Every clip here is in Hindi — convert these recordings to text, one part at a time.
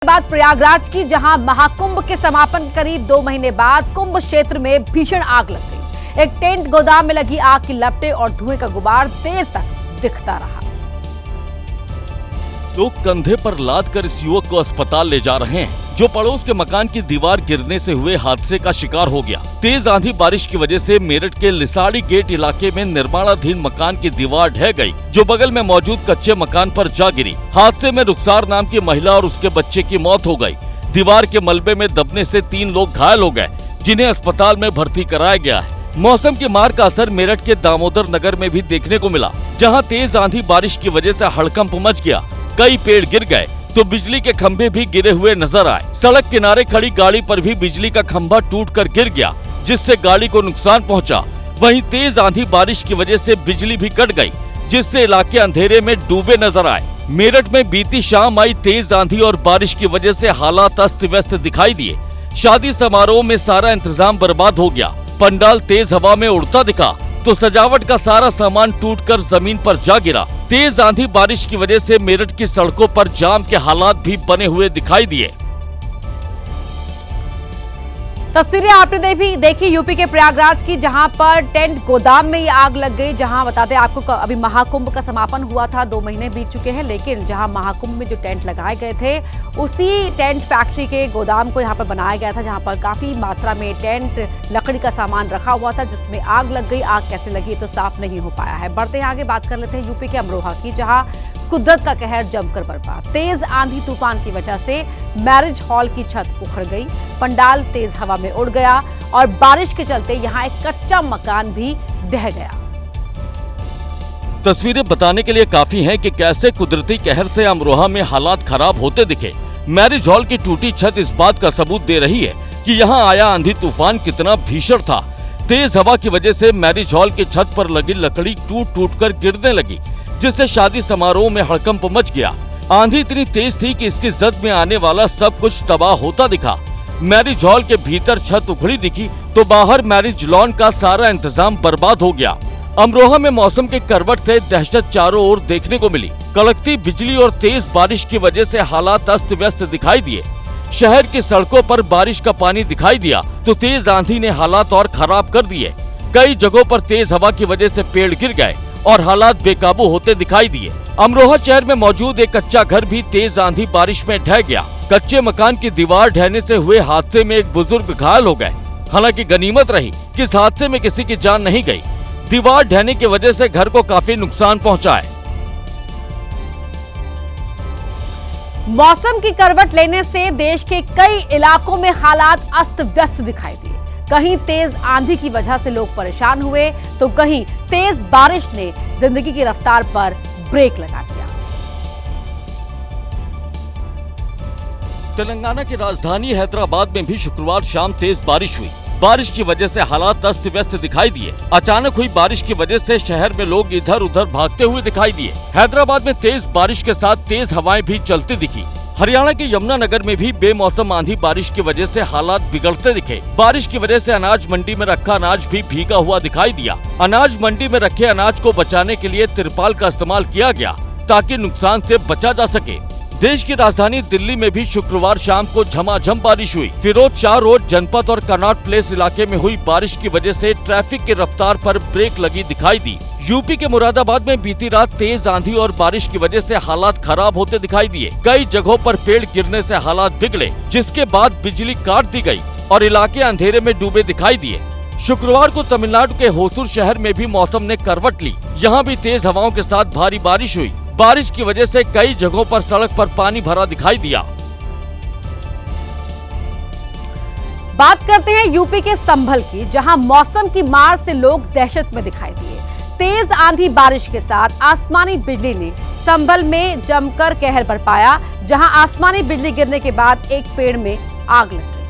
बात प्रयागराज की, जहां महाकुंभ के समापन करीब 2 महीने बाद कुंभ क्षेत्र में भीषण आग लग गई। एक टेंट गोदाम में लगी आग की लपटें और धुएं का गुबार देर तक दिखता रहा। लोग कंधे पर लाद कर इस युवक को अस्पताल ले जा रहे हैं, जो पड़ोस के मकान की दीवार गिरने से हुए हादसे का शिकार हो गया। तेज आंधी बारिश की वजह से मेरठ के लिसाड़ी गेट इलाके में निर्माणाधीन मकान की दीवार ढह गई, जो बगल में मौजूद कच्चे मकान पर जा गिरी। हादसे में रुखसार नाम की महिला और उसके बच्चे की मौत हो गई। दीवार के मलबे में दबने से 3 लोग घायल हो गए, जिन्हें अस्पताल में भर्ती कराया गया है। मौसम की मार का असर मेरठ के दामोदर नगर में भी देखने को मिला, जहाँ तेज आंधी बारिश की वजह से हड़कंप मच गया। कई पेड़ गिर गए तो बिजली के खंभे भी गिरे हुए नजर आए। सड़क किनारे खड़ी गाड़ी पर भी बिजली का खंभा टूटकर गिर गया, जिससे गाड़ी को नुकसान पहुंचा। वहीं तेज आंधी बारिश की वजह से बिजली भी कट गई, जिससे इलाके अंधेरे में डूबे नजर आए। मेरठ में बीती शाम आई तेज आंधी और बारिश की वजह से हालात अस्त व्यस्त दिखाई दिए। शादी समारोह में सारा इंतजाम बर्बाद हो गया। पंडाल तेज हवा में उड़ता दिखा तो सजावट का सारा सामान टूटकर जमीन पर जा गिरा। तेज आंधी बारिश की वजह से मेरठ की सड़कों पर जाम के हालात भी बने हुए दिखाई दिए। तस्वीरें आपने देखी यूपी के प्रयागराज की, जहां पर टेंट गोदाम में ये आग लग गई। जहां बता दें आपको, अभी महाकुंभ का समापन हुआ था, 2 महीने बीत चुके हैं, लेकिन जहां महाकुंभ में जो टेंट लगाए गए थे, उसी टेंट फैक्ट्री के गोदाम को यहां पर बनाया गया था, जहां पर काफी मात्रा में टेंट लकड़ी का सामान रखा हुआ था, जिसमें आग लग गई। आग कैसे लगी तो साफ नहीं हो पाया है। बढ़ते हैं आगे, बात कर लेते हैं यूपी के अमरोहा की, जहां कुदरत का कहर जमकर बरपा। तेज आंधी तूफान की वजह से मैरिज हॉल की छत उखड़ गई, पंडाल तेज हवा में उड़ गया और बारिश के चलते यहां एक कच्चा मकान भी ढह गया। तस्वीरें बताने के लिए काफी हैं कि कैसे कुदरती कहर से अमरोहा में हालात खराब होते दिखे। मैरिज हॉल की टूटी छत इस बात का सबूत दे रही है कि यहाँ आया आंधी तूफान कितना भीषण था। तेज हवा की वजह से मैरिज हॉल की छत पर लगी लकड़ी टूट कर गिरने लगी, जिससे शादी समारोह में हड़कंप मच गया। आंधी इतनी तेज थी कि इसकी जद में आने वाला सब कुछ तबाह होता दिखा। मैरिज हॉल के भीतर छत उखड़ी दिखी तो बाहर मैरिज लॉन का सारा इंतजाम बर्बाद हो गया। अमरोहा में मौसम के करवट से दहशत चारों ओर देखने को मिली। कड़कती बिजली और तेज बारिश की वजह से हालात अस्त व्यस्त दिखाई दिए। शहर की सड़कों पर बारिश का पानी दिखाई दिया तो तेज आंधी ने हालात और खराब कर दिए। कई जगहों पर तेज हवा की वजह से पेड़ गिर गए और हालात बेकाबू होते दिखाई दिए। अमरोहा शहर में मौजूद एक कच्चा घर भी तेज आंधी बारिश में ढह गया। कच्चे मकान की दीवार ढहने से हुए हादसे में एक बुजुर्ग घायल हो गए। हालांकि गनीमत रही कि इस हादसे में किसी की जान नहीं गई। दीवार ढहने की वजह से घर को काफी नुकसान पहुंचा है। मौसम की करवट लेने से देश के कई इलाकों में हालात अस्त व्यस्त दिखाई दिए। कहीं तेज आंधी की वजह से लोग परेशान हुए तो कहीं तेज बारिश ने जिंदगी की रफ्तार पर ब्रेक लगा दिया। तेलंगाना की राजधानी हैदराबाद में भी शुक्रवार शाम तेज बारिश हुई। बारिश की वजह से हालात अस्त व्यस्त दिखाई दिए। अचानक हुई बारिश की वजह से शहर में लोग इधर उधर भागते हुए दिखाई दिए। हैदराबाद में तेज बारिश के साथ तेज हवाएं भी चलती दिखी। हरियाणा के यमुनानगर में भी बेमौसम आंधी बारिश की वजह से हालात बिगड़ते दिखे। बारिश की वजह से अनाज मंडी में रखा अनाज भी भीगा हुआ दिखाई दिया। अनाज मंडी में रखे अनाज को बचाने के लिए तिरपाल का इस्तेमाल किया गया, ताकि नुकसान से बचा जा सके। देश की राजधानी दिल्ली में भी शुक्रवार शाम को झमाझम बारिश हुई। फिरोज शाह रोड जनपद और कनॉट प्लेस इलाके में हुई बारिश की वजह से ट्रैफिक की रफ्तार पर ब्रेक लगी दिखाई दी। यूपी के मुरादाबाद में बीती रात तेज आंधी और बारिश की वजह से हालात खराब होते दिखाई दिए। कई जगहों पर पेड़ गिरने से हालात बिगड़े, जिसके बाद बिजली काट दी गई और इलाके अंधेरे में डूबे दिखाई दिए। शुक्रवार को तमिलनाडु के होसूर शहर में भी मौसम ने करवट ली। यहाँ भी तेज हवाओं के साथ भारी बारिश हुई। बारिश की वजह से कई जगहों पर सड़क पर पानी भरा दिखाई दिया। बात करते हैं यूपी के संभल की, जहां मौसम की मार से लोग दहशत में दिखाई दिए। तेज आंधी बारिश के साथ आसमानी बिजली ने संभल में जमकर कहर बरपाया, जहां आसमानी बिजली गिरने के बाद एक पेड़ में आग लग गई।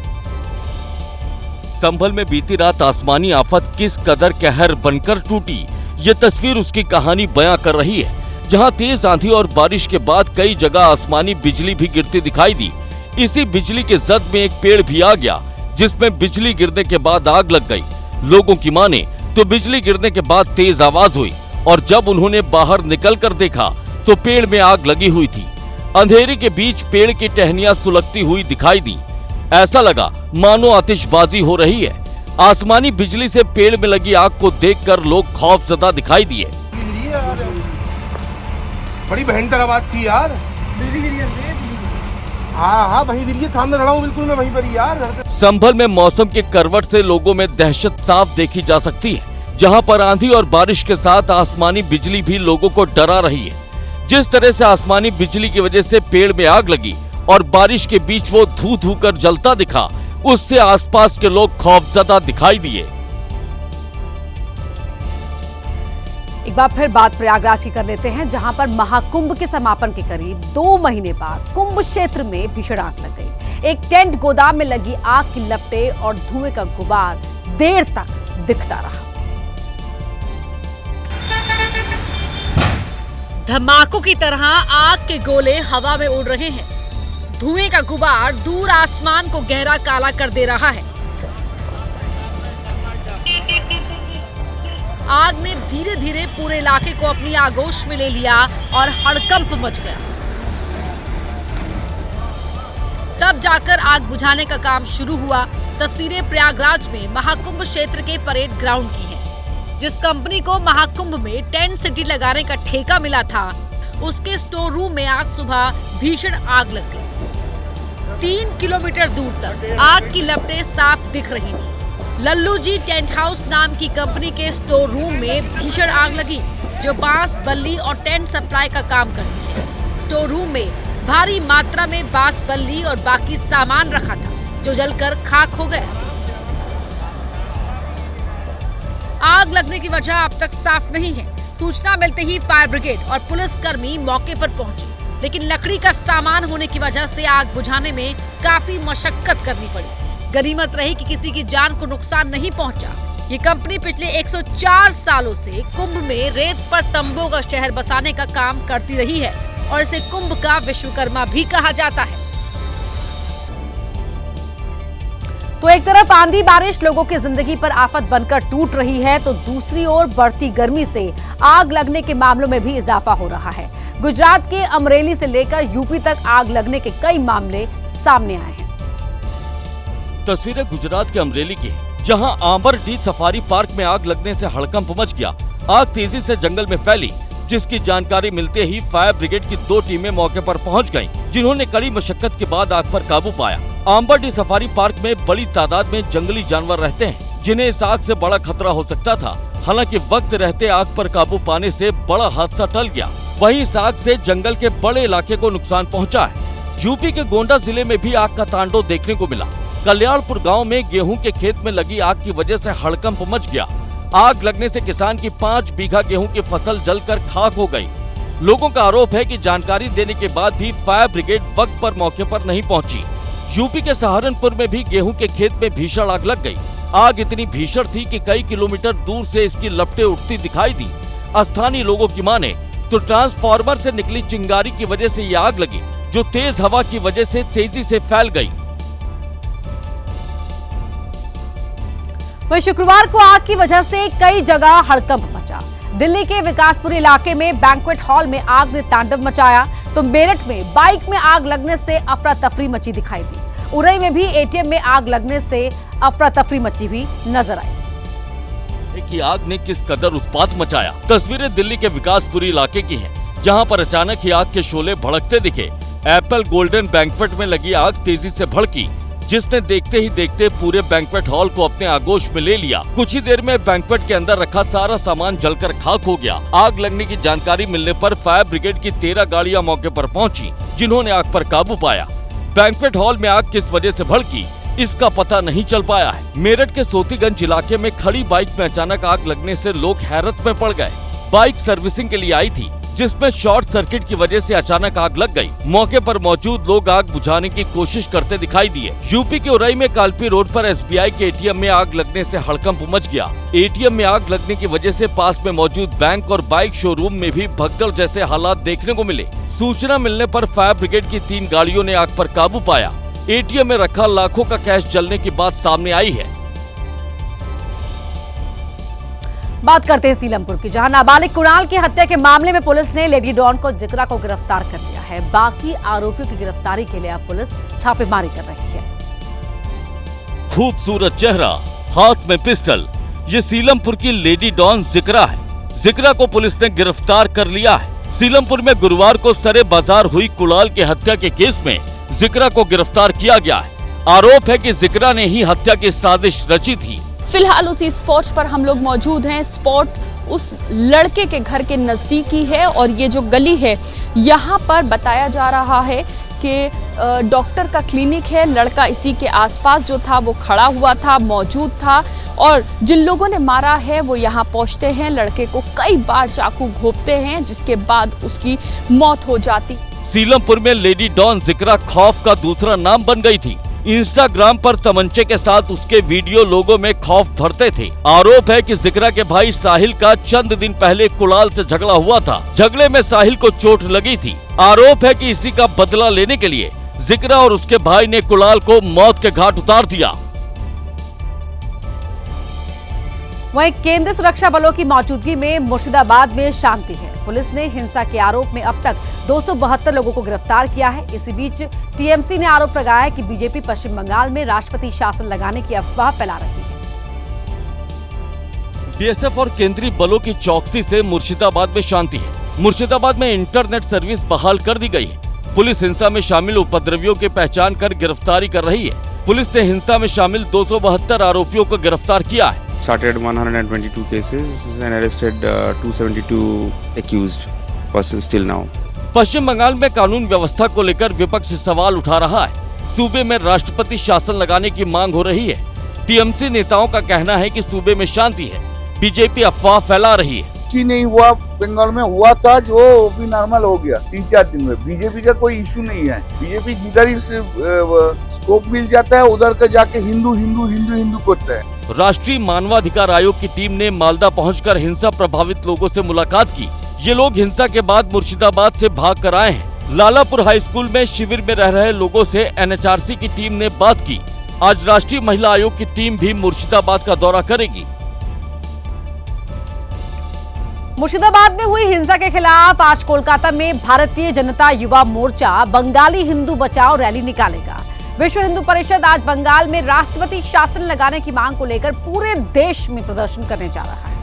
संभल में बीती रात आसमानी आफत किस कदर कहर बनकर टूटी, ये तस्वीर उसकी कहानी बयां कर रही है। जहां तेज आंधी और बारिश के बाद कई जगह आसमानी बिजली भी गिरती दिखाई दी। इसी बिजली के जद में एक पेड़ भी आ गया, जिसमें बिजली गिरने के बाद आग लग गई। लोगों की माने तो बिजली गिरने के बाद तेज आवाज हुई और जब उन्होंने बाहर निकलकर देखा तो पेड़ में आग लगी हुई थी। अंधेरे के बीच पेड़ की टहनियां सुलगती हुई दिखाई दी। ऐसा लगा मानो आतिशबाजी हो रही है। आसमानी बिजली से पेड़ में लगी आग को देखकर लोग खौफजदा दिखाई दिए। बड़ी भयंकर आवाज थी यार। हाँ वहीं गिरी है, सामने खड़ा हूँ बिल्कुल मैं वहीं पर ही यार। संभल में मौसम के करवट से लोगों में दहशत साफ देखी जा सकती है, जहां पर आंधी और बारिश के साथ आसमानी बिजली भी लोगों को डरा रही है। जिस तरह से आसमानी बिजली की वजह से पेड़ में आग लगी और बारिश के बीच वो धू धू कर जलता दिखा, उससे आसपास के लोग खौफजदा दिखाई दिए। एक बार फिर बात प्रयागराज की कर लेते हैं, जहां पर महाकुंभ के समापन के करीब 2 महीने बाद कुंभ क्षेत्र में भीषण आग लग गई। एक टेंट गोदाम में लगी आग की लपटें और धुएं का गुबार देर तक दिखता रहा। धमाकों की तरह आग के गोले हवा में उड़ रहे हैं। धुएं का गुबार दूर आसमान को गहरा काला कर दे रहा है। आग ने धीरे धीरे पूरे इलाके को अपनी आगोश में ले लिया और हड़कंप मच गया। तब जाकर आग बुझाने का काम शुरू हुआ। तस्वीरें प्रयागराज में महाकुंभ क्षेत्र के परेड ग्राउंड की हैं। जिस कंपनी को महाकुंभ में टेंट सिटी लगाने का ठेका मिला था, उसके स्टोर रूम में आज सुबह भीषण आग लग गई। 3 किलोमीटर दूर तक आग की लपटें साफ दिख रही थी। लल्लू जी टेंट हाउस नाम की कंपनी के स्टोर रूम में भीषण आग लगी, जो बांस, बल्ली और टेंट सप्लाई का काम करती है। स्टोर रूम में भारी मात्रा में बांस, बल्ली और बाकी सामान रखा था, जो जलकर खाक हो गया। आग लगने की वजह अब तक साफ नहीं है। सूचना मिलते ही फायर ब्रिगेड और पुलिसकर्मी मौके पर पहुंचे, लेकिन लकड़ी का सामान होने की वजह से आग बुझाने में काफी मशक्कत करनी पड़ी। गनीमत रही कि किसी की जान को नुकसान नहीं पहुंचा। ये कंपनी पिछले 104 सालों से कुंभ में रेत पर तंबू का शहर बसाने का काम करती रही है और इसे कुंभ का विश्वकर्मा भी कहा जाता है। तो एक तरफ आंधी बारिश लोगों की जिंदगी पर आफत बनकर टूट रही है, तो दूसरी ओर बढ़ती गर्मी से आग लगने के मामलों में भी इजाफा हो रहा है। गुजरात के अमरेली से लेकर यूपी तक आग लगने के कई मामले सामने आए हैं। तस्वीरें गुजरात के अमरेली की, जहां आंबरडीह सफारी पार्क में आग लगने से हड़कंप मच गया। आग तेजी से जंगल में फैली, जिसकी जानकारी मिलते ही फायर ब्रिगेड की 2 टीमें मौके पर पहुंच गईं, जिन्होंने कड़ी मशक्कत के बाद आग पर काबू पाया। आंबरडीह सफारी पार्क में बड़ी तादाद में जंगली जानवर रहते हैं, जिन्हें इस आग से बड़ा खतरा हो सकता था। हालांकि वक्त रहते आग पर काबू पाने से बड़ा हादसा टल गया। वहीं इस आग से जंगल के बड़े इलाके को नुकसान पहुँचा है। यूपी के गोंडा जिले में भी आग का तांडव देखने को मिला। कल्याणपुर गांव में गेहूं के खेत में लगी आग की वजह से हड़कंप मच गया। आग लगने से किसान की 5 बीघा गेहूं की फसल जलकर खाक हो गई। लोगों का आरोप है कि जानकारी देने के बाद भी फायर ब्रिगेड वक्त पर मौके पर नहीं पहुंची। यूपी के सहारनपुर में भी गेहूं के खेत में भीषण आग लग गई। आग इतनी भीषण थी कि कई किलोमीटर दूर से इसकी लपटें उठती दिखाई दी। स्थानीय लोगों की माने तो ट्रांसफार्मर से निकली चिंगारी की वजह से ये आग लगी, जो तेज हवा की वजह से तेजी से फैल गई। वहीं शुक्रवार को आग की वजह से कई जगह हड़कंप मचा। दिल्ली के विकासपुरी इलाके में बैंक्वेट हॉल में आग ने तांडव मचाया, तो मेरठ में बाइक में आग लगने से अफरा तफरी मची दिखाई दी। उरई में भी एटीएम में आग लगने से अफरा तफरी मची हुई नजर आई। कि आग ने किस कदर उत्पात मचाया। तस्वीरें दिल्ली के विकासपुरी इलाके की हैं, जहां पर अचानक ही आग के शोले भड़कते दिखे। एप्पल गोल्डन बैंक्वेट में लगी आग तेजी से भड़की, जिसने देखते ही देखते पूरे बैंक्वेट हॉल को अपने आगोश में ले लिया। कुछ ही देर में बैंक्वेट के अंदर रखा सारा सामान जलकर खाक हो गया। आग लगने की जानकारी मिलने पर फायर ब्रिगेड की 13 गाड़ियां मौके पर पहुंची, जिन्होंने आग पर काबू पाया। बैंक्वेट हॉल में आग किस वजह से भड़की, इसका पता नहीं चल पाया है। मेरठ के सोतीगंज इलाके में खड़ी बाइक में अचानक आग लगने से लोग हैरत में पड़ गए। बाइक सर्विसिंग के लिए आई थी, जिसमें शॉर्ट सर्किट की वजह से अचानक आग लग गई। मौके पर मौजूद लोग आग बुझाने की कोशिश करते दिखाई दिए। यूपी के उरई में कालपी रोड पर एसबीआई के एटीएम में आग लगने से हड़कंप मच गया। एटीएम में आग लगने की वजह से पास में मौजूद बैंक और बाइक शोरूम में भी भगदड़ जैसे हालात देखने को मिले। सूचना मिलने पर फायर ब्रिगेड की 3 गाड़ियों ने आग पर काबू पाया। एटीएम में रखा लाखों का कैश जलने की बात सामने आई है। बात करते हैं सीलमपुर की, जहां नाबालिग कुणाल की हत्या के मामले में पुलिस ने लेडी डॉन को जिगरा को गिरफ्तार कर लिया है। बाकी आरोपियों की गिरफ्तारी के लिए अब पुलिस छापेमारी कर रही है। खूबसूरत चेहरा, हाथ में पिस्टल, ये सीलमपुर की लेडी डॉन जिगरा है। जिगरा को पुलिस ने गिरफ्तार कर लिया है। सीलमपुर में गुरुवार को सरे बाजार हुई कुणाल की हत्या के केस में जिगरा को गिरफ्तार किया गया है। आरोप है कि जिगरा ने ही हत्या की साजिश रची थी। फिलहाल उसी स्पॉट पर हम लोग मौजूद हैं। स्पॉट उस लड़के के घर के नजदीक ही है और ये जो गली है यहाँ पर बताया जा रहा है कि डॉक्टर का क्लिनिक है। लड़का इसी के आसपास जो था वो खड़ा हुआ था, मौजूद था और जिन लोगों ने मारा है वो यहाँ पहुँचते हैं, लड़के को कई बार चाकू घोंपते हैं जिसके बाद उसकी मौत हो जाती। सीलमपुर में लेडी डॉन जिगरा खौफ का दूसरा नाम बन गई थी। इंस्टाग्राम पर तमंचे के साथ उसके वीडियो लोगों में खौफ भरते थे। आरोप है कि जिगरा के भाई साहिल का चंद दिन पहले कुणाल से झगड़ा हुआ था। झगड़े में साहिल को चोट लगी थी। आरोप है कि इसी का बदला लेने के लिए जिगरा और उसके भाई ने कुणाल को मौत के घाट उतार दिया। वहीं केंद्रीय सुरक्षा बलों की मौजूदगी में मुर्शिदाबाद में शांति है। पुलिस ने हिंसा के आरोप में अब तक 272 लोगों को गिरफ्तार किया है। इसी बीच टीएमसी ने आरोप लगाया है कि बीजेपी पश्चिम बंगाल में राष्ट्रपति शासन लगाने की अफवाह फैला रही है। बीएसएफ और केंद्रीय बलों की चौकसी से मुर्शिदाबाद में शांति है। मुर्शिदाबाद में इंटरनेट सर्विस बहाल कर दी गई है। पुलिस हिंसा में शामिल उपद्रवियों की पहचान कर गिरफ्तारी कर रही है। पुलिस ने हिंसा में शामिल 272 आरोपियों को गिरफ्तार किया है। Started 122 cases and arrested 272 accused persons till now. पश्चिम बंगाल में कानून व्यवस्था को लेकर विपक्ष सवाल उठा रहा है। सूबे में राष्ट्रपति शासन लगाने की मांग हो रही है। टीएमसी नेताओं का कहना है कि सूबे में शांति है, बीजेपी अफवाह फैला रही है। कुछ नहीं हुआ, बंगाल में हुआ था जो भी नॉर्मल हो गया 3-4 दिन में। बीजेपी का कोई इशू नहीं है। बीजेपी जिधर ही स्कोप मिल जाता है उधर का जाके हिंदू हिंदू हिंदू हिंदू करता है। राष्ट्रीय मानवाधिकार आयोग की टीम ने मालदा पहुंचकर हिंसा प्रभावित लोगों से मुलाकात की। ये लोग हिंसा के बाद मुर्शिदाबाद से भाग कर आए हैं। लालापुर हाई स्कूल में शिविर में रह रहे लोगों से एनएचआरसी की टीम ने बात की। आज राष्ट्रीय महिला आयोग की टीम भी मुर्शिदाबाद का दौरा करेगी। मुर्शिदाबाद में हुई हिंसा के खिलाफ आज कोलकाता में भारतीय जनता युवा मोर्चा बंगाली हिंदू बचाओ रैली निकालेगा। विश्व हिंदू परिषद आज बंगाल में राष्ट्रपति शासन लगाने की मांग को लेकर पूरे देश में प्रदर्शन करने जा रहा है।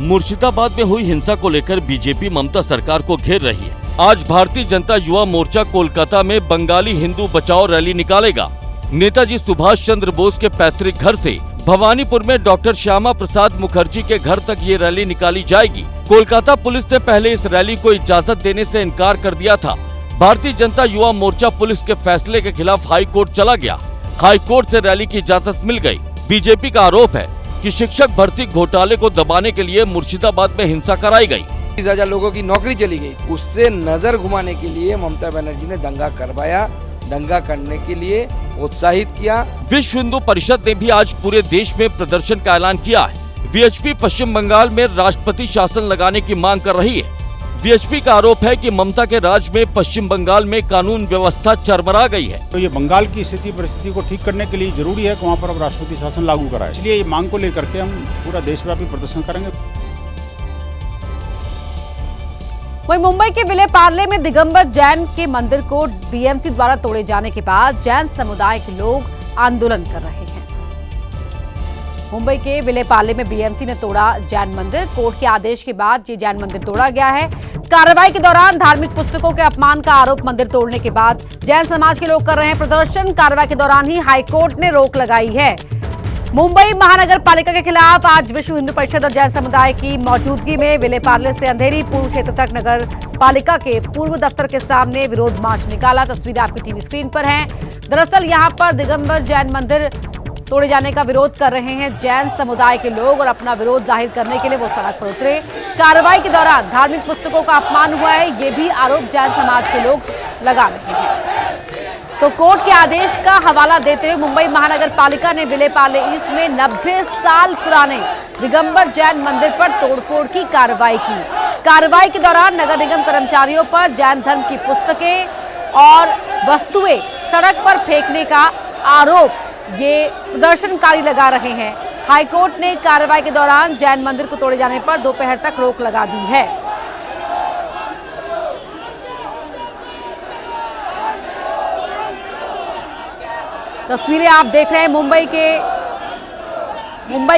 मुर्शिदाबाद में हुई हिंसा को लेकर बीजेपी ममता सरकार को घेर रही है। आज भारतीय जनता युवा मोर्चा कोलकाता में बंगाली हिंदू बचाओ रैली निकालेगा। नेताजी सुभाष चंद्र बोस के पैतृक घर से भवानीपुर में डॉक्टर श्यामा प्रसाद मुखर्जी के घर तक ये रैली निकाली जाएगी। कोलकाता पुलिस ने पहले इस रैली को इजाजत देने से इनकार कर दिया था। भारतीय जनता युवा मोर्चा पुलिस के फैसले के खिलाफ हाई कोर्ट चला गया। हाई कोर्ट से रैली की इजाजत मिल गई। बीजेपी का आरोप है कि शिक्षक भर्ती घोटाले को दबाने के लिए मुर्शिदाबाद में हिंसा कराई गई। 30,000 लोगों की नौकरी चली गई। उससे नजर घुमाने के लिए ममता बनर्जी ने दंगा करवाया। दंगा करने के लिए उत्साहित किया। विश्व हिंदू परिषद ने भी आज पूरे देश में प्रदर्शन का ऐलान किया है। वीएचपी पश्चिम बंगाल में राष्ट्रपति शासन लगाने की मांग कर रही है। वीएचपी का आरोप है कि ममता के राज में पश्चिम बंगाल में कानून व्यवस्था चरमरा गई है। तो ये बंगाल की स्थिति परिस्थिति को ठीक करने के लिए जरूरी है कि वहाँ पर अब राष्ट्रपति शासन लागू कराए। इसलिए ये मांग को लेकर के हम पूरा देशव्यापी प्रदर्शन करेंगे। वहीं मुंबई के विले पार्ले में दिगंबर जैन के मंदिर को बीएमसी द्वारा तोड़े जाने के बाद जैन समुदाय के लोग आंदोलन कर रहे हैं। मुंबई के विले पार्ले में बीएमसी ने तोड़ा जैन मंदिर। कोर्ट के आदेश के बाद ये जैन मंदिर तोड़ा गया है। कार्रवाई के दौरान धार्मिक पुस्तकों के अपमान का आरोप मंदिर तोड़ने के बाद जैन समाज के लोग कर रहे हैं प्रदर्शन। कार्रवाई के दौरान ही हाईकोर्ट ने रोक लगाई है। मुंबई महानगर पालिका के खिलाफ आज विश्व हिंदू परिषद और जैन समुदाय की मौजूदगी में विले पार्ले से अंधेरी पूर्व क्षेत्र तक नगर पालिका के पूर्व दफ्तर के सामने विरोध मार्च निकाला। तस्वीरें आपकी टीवी स्क्रीन पर हैं। दरअसल यहां पर दिगंबर जैन मंदिर तोड़े जाने का विरोध कर रहे हैं जैन समुदाय के लोग और अपना विरोध जाहिर करने के लिए वो सड़क पर उतरे। कार्रवाई के दौरान धार्मिक पुस्तकों का अपमान हुआ है, ये भी आरोप जैन समाज के लोग लगा रहे हैं। तो कोर्ट के आदेश का हवाला देते हुए मुंबई महानगर पालिका ने विले पार्ले ईस्ट में 90 साल पुराने दिगंबर जैन मंदिर पर तोड़फोड़ की कार्रवाई की। कार्रवाई के दौरान नगर निगम कर्मचारियों पर जैन धर्म की पुस्तकें और वस्तुएं सड़क पर फेंकने का आरोप ये प्रदर्शनकारी लगा रहे हैं। हाईकोर्ट ने कार्रवाई के दौरान जैन मंदिर को तोड़े जाने पर दोपहर तक रोक लगा दी है। तस्वीरें आप देख रहे हैं मुंबई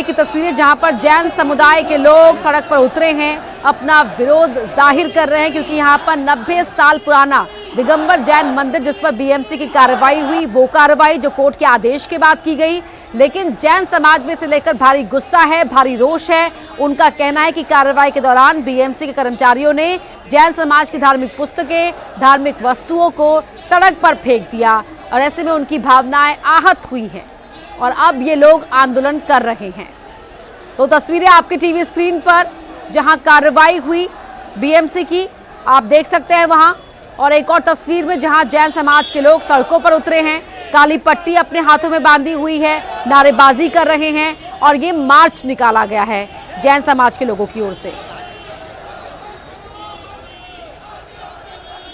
की तस्वीरें, जहां पर जैन समुदाय के लोग सड़क पर उतरे हैं, अपना विरोध जाहिर कर रहे हैं, क्योंकि यहां पर 90 साल पुराना दिगंबर जैन मंदिर जिस पर बीएमसी की कार्रवाई हुई, वो कार्रवाई जो कोर्ट के आदेश के बाद की गई, लेकिन जैन समाज में से लेकर भारी गुस्सा है, भारी रोष है। उनका कहना है कि कार्रवाई के दौरान बीएमसी के कर्मचारियों ने जैन समाज की धार्मिक पुस्तकें, धार्मिक वस्तुओं को सड़क पर फेंक दिया और ऐसे में उनकी भावनाएं आहत हुई हैं और अब ये लोग आंदोलन कर रहे हैं। तो तस्वीरें आपके टीवी स्क्रीन पर जहां कार्रवाई हुई बीएमसी की आप देख सकते हैं वहां, और एक और तस्वीर में जहां जैन समाज के लोग सड़कों पर उतरे हैं, काली पट्टी अपने हाथों में बांधी हुई है, नारेबाजी कर रहे हैं और ये मार्च निकाला गया है जैन समाज के लोगों की ओर से।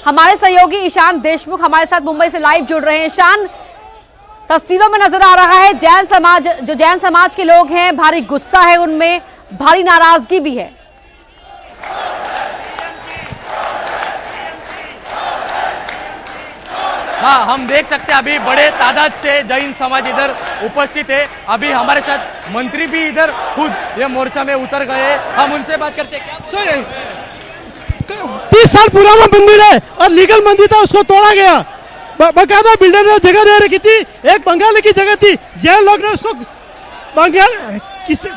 हमारे सहयोगी ईशान देशमुख हमारे साथ मुंबई से लाइव जुड़ रहे हैं। ईशान, तस्वीरों में नजर आ रहा है जैन समाज के लोग हैं, भारी गुस्सा है उनमें, भारी नाराजगी भी है। हाँ, हम देख सकते हैं अभी बड़े तादाद से जैन समाज इधर उपस्थित है। अभी हमारे साथ मंत्री भी इधर खुद ये मोर्चा में उतर गए, हम उनसे बात करते हैं। क्या 30 साल पुराना मंदिर है और लीगल मंदिर था, उसको तोड़ा गया। बकायदा बिल्डर ने जगह दे रखी थी, एक बंगाली की जगह थी, जैन लोग ने उसको बंगाल किसी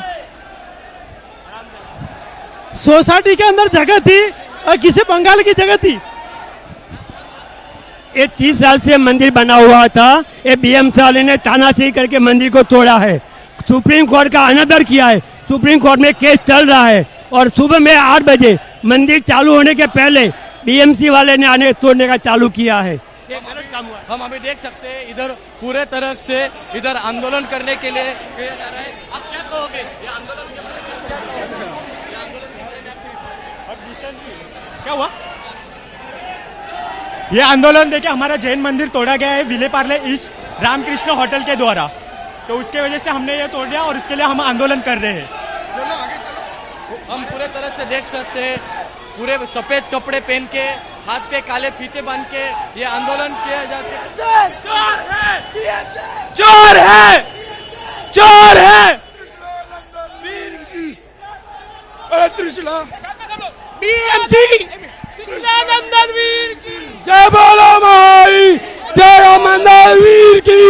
सोसाइटी के अंदर जगह थी और किसी बंगाली की जगह थी। ये 30 साल से मंदिर बना हुआ था, ये बीएमसी वाले ने तानाशाही करके मंदिर को तोड़ा है। सुप्रीम कोर्ट का अनादर किया है, सुप्रीम कोर्ट में केस चल रहा है और सुबह में 8 बजे मंदिर चालू होने के पहले बीएमसी वाले ने आने तोड़ने का चालू किया है। ये गलत काम हुआ। हम अभी देख सकते हैं इधर पूरे तरह से इधर आंदोलन करने के लिए किया जा रहा है। आप क्या कहोगे ये आंदोलन के बारे में? क्या कहोगे ये आंदोलन के बारे में? क्या हुआ? ये आंदोलन देखिए, हमारा जैन मंदिर तोड़ा गया है विले पार्ले ईस्ट रामकृष्ण होटल के द्वारा, तो उसके वजह से हमने ये तोड़ दिया और इसके लिए हम आंदोलन कर रहे हैं। चलो आगे चलो। हम पूरे तरह से देख सकते हैं, पूरे सफेद कपड़े पहन के, हाथ पे काले फीते बांध के ये आंदोलन किया जाता है। चोर है, चोर है, चोर है, बीएमसी जय बोलो माई, जय अमरनाथ वीर की,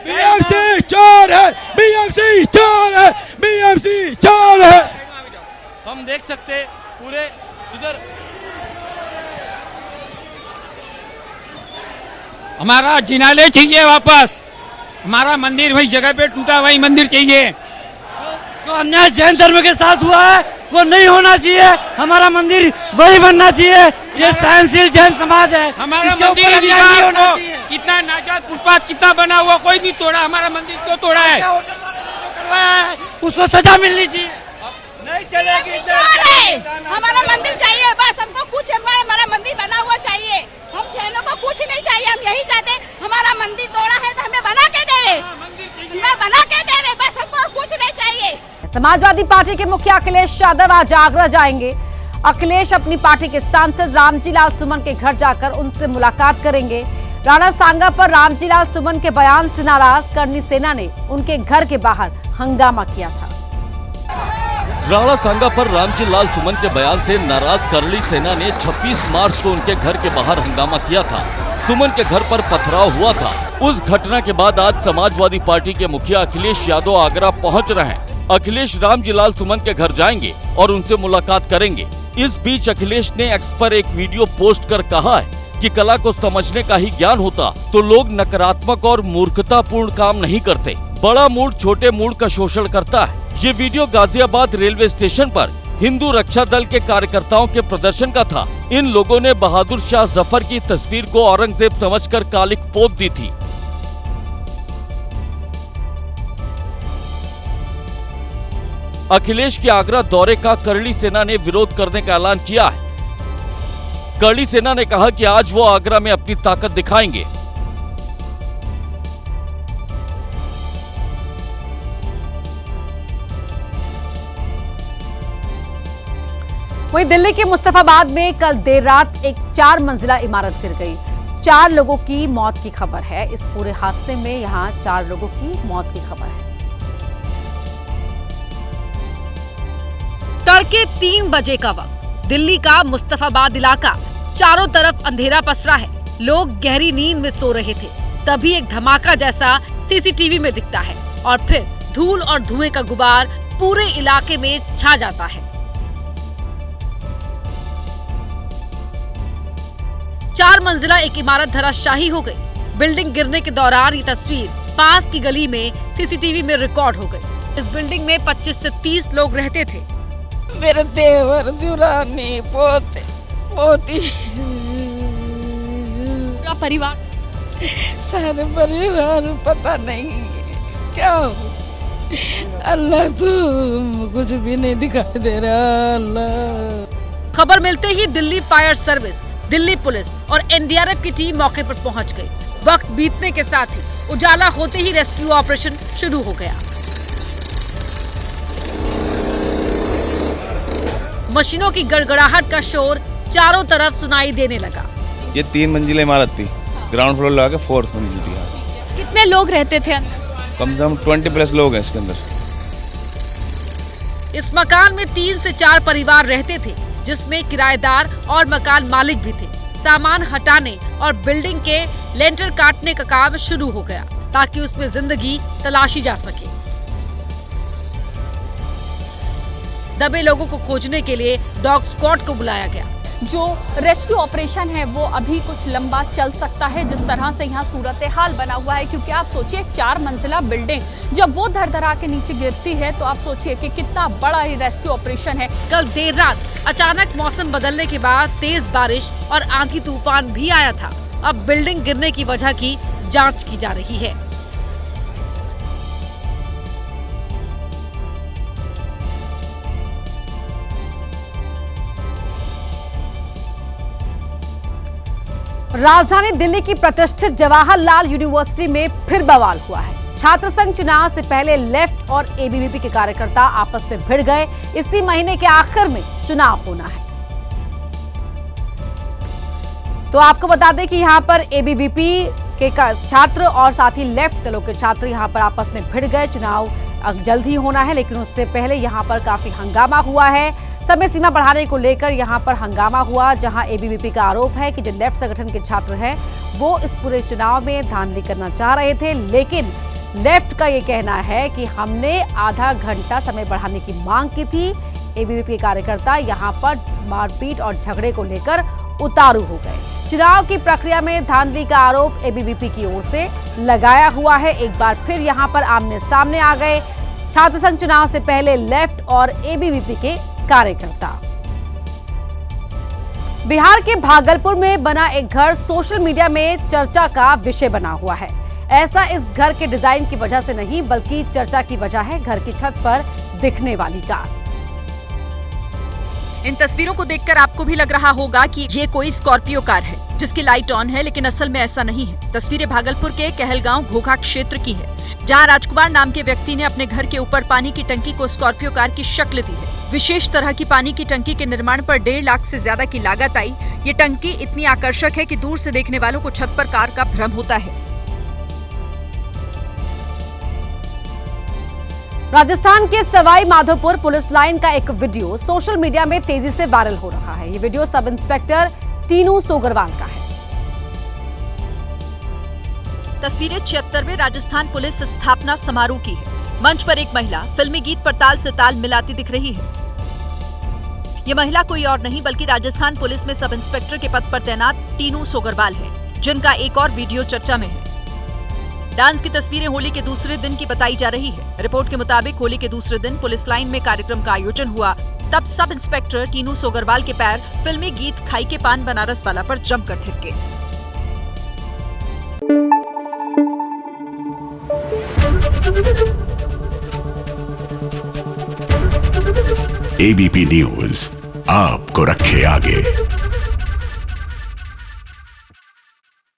बीएमसी चोर है, बीएमसी चोर है, बीएमसी चोर है। हम देख सकते हैं पूरे इधर हमारा जिनालय चाहिए वापस, हमारा मंदिर वही जगह पे टूटा, वही मंदिर चाहिए। जो अन्याय जैन धर्म के साथ हुआ है वो नहीं होना चाहिए, हमारा मंदिर वही बनना चाहिए। ये सहनशील जैन समाज है, हमारा मंदिर कितना नाजात फुटपाथ कितना बना हुआ, कोई नहीं तोड़ा, हमारा मंदिर क्यों तोड़ा है? उसको सजा मिलनी चाहिए। नहीं चलेगी, हमारा मंदिर चाहिए बस, हमको कुछ हमारा मंदिर बना हुआ चाहिए, हम जैनों को कुछ नहीं चाहिए। हम यही चाहते हमारा मंदिर तोड़ा है तो हमें बना के देवे, बना के देवे, बस हमको कुछ नहीं चाहिए। समाजवादी पार्टी के मुखिया अखिलेश यादव आज आगरा जाएंगे। अखिलेश अपनी पार्टी के सांसद रामजी लाल सुमन के घर जाकर उनसे मुलाकात करेंगे। राणा सांगा पर रामजी लाल सुमन के बयान से नाराज करनी सेना ने उनके घर के बाहर हंगामा किया था। राणा सांगा पर रामजी लाल सुमन के बयान से नाराज करली सेना ने 26 मार्च को उनके घर के बाहर हंगामा किया था। सुमन के घर पर पथराव हुआ था। उस घटना के बाद आज समाजवादी पार्टी के मुखिया अखिलेश यादव आगरा पहुंच रहे हैं। अखिलेश रामजी लाल सुमन के घर जाएंगे और उनसे मुलाकात करेंगे। इस बीच अखिलेश ने एक्स पर एक वीडियो पोस्ट कर कहा है कि कला को समझने का ही ज्ञान होता तो लोग नकारात्मक और मूर्खतापूर्ण काम नहीं करते। बड़ा मूड छोटे मूड का शोषण करता है। ये वीडियो गाजियाबाद रेलवे स्टेशन पर हिंदू रक्षा दल के कार्यकर्ताओं के प्रदर्शन का था। इन लोगों ने बहादुर शाह जफर की तस्वीर को औरंगजेब समझकर कालिक पोत दी थी। अखिलेश के आगरा दौरे का करली सेना ने विरोध करने का ऐलान किया है। करणी सेना ने कहा कि आज वो आगरा में अपनी ताकत दिखाएंगे। वहीं दिल्ली के मुस्तफाबाद में कल देर रात एक 4 मंजिला इमारत गिर गई। 4 लोगों की मौत की खबर है। इस पूरे हादसे में यहां 4 लोगों की मौत की खबर है। तड़के 3 बजे का वक्त, दिल्ली का मुस्तफाबाद इलाका, चारों तरफ अंधेरा पसरा है। लोग गहरी नींद में सो रहे थे, तभी एक धमाका जैसा सीसीटीवी में दिखता है और फिर धूल और धुएं का गुबार पूरे इलाके में छा जाता है। 4 मंजिला एक इमारत धराशायी हो गई। बिल्डिंग गिरने के दौरान ये तस्वीर पास की गली में सीसीटीवी में रिकॉर्ड हो गई। इस बिल्डिंग में 25 से 30 लोग रहते थे। मेरे देवर, दुरानी, पोते, पोती, पूरा परिवार, सारे परिवार पता नहीं क्या हो। अल्लाह तो कुछ भी नहीं दिखाई दे रहा। अल्लाह। खबर मिलते ही Delhi fire service, Delhi police और एनडीआरएफ की टीम मौके पर पहुंच गई। वक्त बीतने के साथ ही उजाला होते ही रेस्क्यू ऑपरेशन शुरू हो गया। मशीनों की गड़गड़ाहट का शोर चारों तरफ सुनाई देने लगा। ये 3 मंजिला इमारत थी, ग्राउंड फ्लोर लगा के 4th मंजिल थी। कितने लोग रहते थे? कम से कम 20+ लोग हैं इसके अंदर। इस मकान में 3 से 4 परिवार रहते थे, जिसमें किराएदार और मकान मालिक भी थे। सामान हटाने और बिल्डिंग के लेंटर काटने का काम शुरू हो गया ताकि उसमें जिंदगी तलाशी जा सके। दबे लोगों को खोजने के लिए डॉग स्क्वाड को बुलाया गया। जो रेस्क्यू ऑपरेशन है वो अभी कुछ लंबा चल सकता है, जिस तरह से यहाँ सूरत हाल बना हुआ है। क्योंकि आप सोचिए 4 मंजिला बिल्डिंग जब वो धड़धड़ा के नीचे गिरती है तो आप सोचिए कि कितना बड़ा ही रेस्क्यू ऑपरेशन है। कल देर रात अचानक मौसम बदलने के बाद तेज बारिश और आंधी तूफान भी आया था। अब बिल्डिंग गिरने की वजह की जांच की जा रही है। राजधानी दिल्ली की प्रतिष्ठित जवाहरलाल यूनिवर्सिटी में फिर बवाल हुआ है। छात्र संघ चुनाव से पहले लेफ्ट और एबीवीपी के कार्यकर्ता आपस में भिड़ गए। इसी महीने के आखिर में चुनाव होना है। तो आपको बता दें कि यहां पर एबीवीपी के छात्र और साथ ही लेफ्ट दलों के छात्र यहां पर आपस में भिड़ गए। चुनाव जल्द ही होना है, लेकिन उससे पहले यहां पर काफी हंगामा हुआ है। समय सीमा बढ़ाने को लेकर यहां पर हंगामा हुआ, जहां एबीवीपी का आरोप है कि जो लेफ्ट संगठन के छात्र हैं वो इस पूरे चुनाव में धांधली करना चाह रहे थे। लेकिन लेफ्ट का ये कहना है कि हमने आधा घंटा समय बढ़ाने की मांग की थी। एबीवीपी के कार्यकर्ता यहां पर मारपीट और झगड़े को लेकर उतारू हो गए। चुनाव की प्रक्रिया में धांधली का आरोप एबीवीपी की ओर से लगाया हुआ है। एक बार फिर यहां पर आमने सामने आ गए छात्र संघ चुनाव से पहले लेफ्ट और एबीवीपी के कार्यकर्ता। बिहार के भागलपुर में बना एक घर सोशल मीडिया में चर्चा का विषय बना हुआ है। ऐसा इस घर के डिजाइन की वजह से नहीं, बल्कि चर्चा की वजह है घर की छत पर दिखने वाली कार। इन तस्वीरों को देखकर आपको भी लग रहा होगा कि ये कोई स्कॉर्पियो कार है जिसकी लाइट ऑन है, लेकिन असल में ऐसा नहीं है। तस्वीरें भागलपुर के कहलगांव घोघा क्षेत्र की है, जहां राजकुमार नाम के व्यक्ति ने अपने घर के ऊपर पानी की टंकी को स्कॉर्पियो कार की शक्ल दी है। विशेष तरह की पानी की टंकी के निर्माण पर 1.5 लाख से ज्यादा की लागत आई। ये टंकी इतनी आकर्षक है कि दूर से देखने वालों को छत पर कार का भ्रम होता है। राजस्थान के सवाई माधोपुर पुलिस लाइन का एक वीडियो सोशल मीडिया में तेजी से वायरल हो रहा है। ये video sub inspector Tinu Sogarwal का है। तस्वीरें 76वें राजस्थान पुलिस स्थापना समारोह की है। मंच पर एक महिला फिल्मी गीत पर ताल से ताल मिलाती दिख रही है। ये महिला कोई और नहीं बल्कि राजस्थान पुलिस में सब इंस्पेक्टर के पद पर तैनात टीनू सोगरवाल है, जिनका एक और वीडियो चर्चा में है। डांस की तस्वीरें होली के दूसरे दिन की बताई जा रही है। रिपोर्ट के मुताबिक होली के दूसरे दिन पुलिस लाइन में कार्यक्रम का आयोजन हुआ, तब सब इंस्पेक्टर टीनू सोगरवाल के पैर फिल्मी गीत खाई के पान बनारस वाला पर जमकर थिरके। एबीपी न्यूज आपको रखे आगे।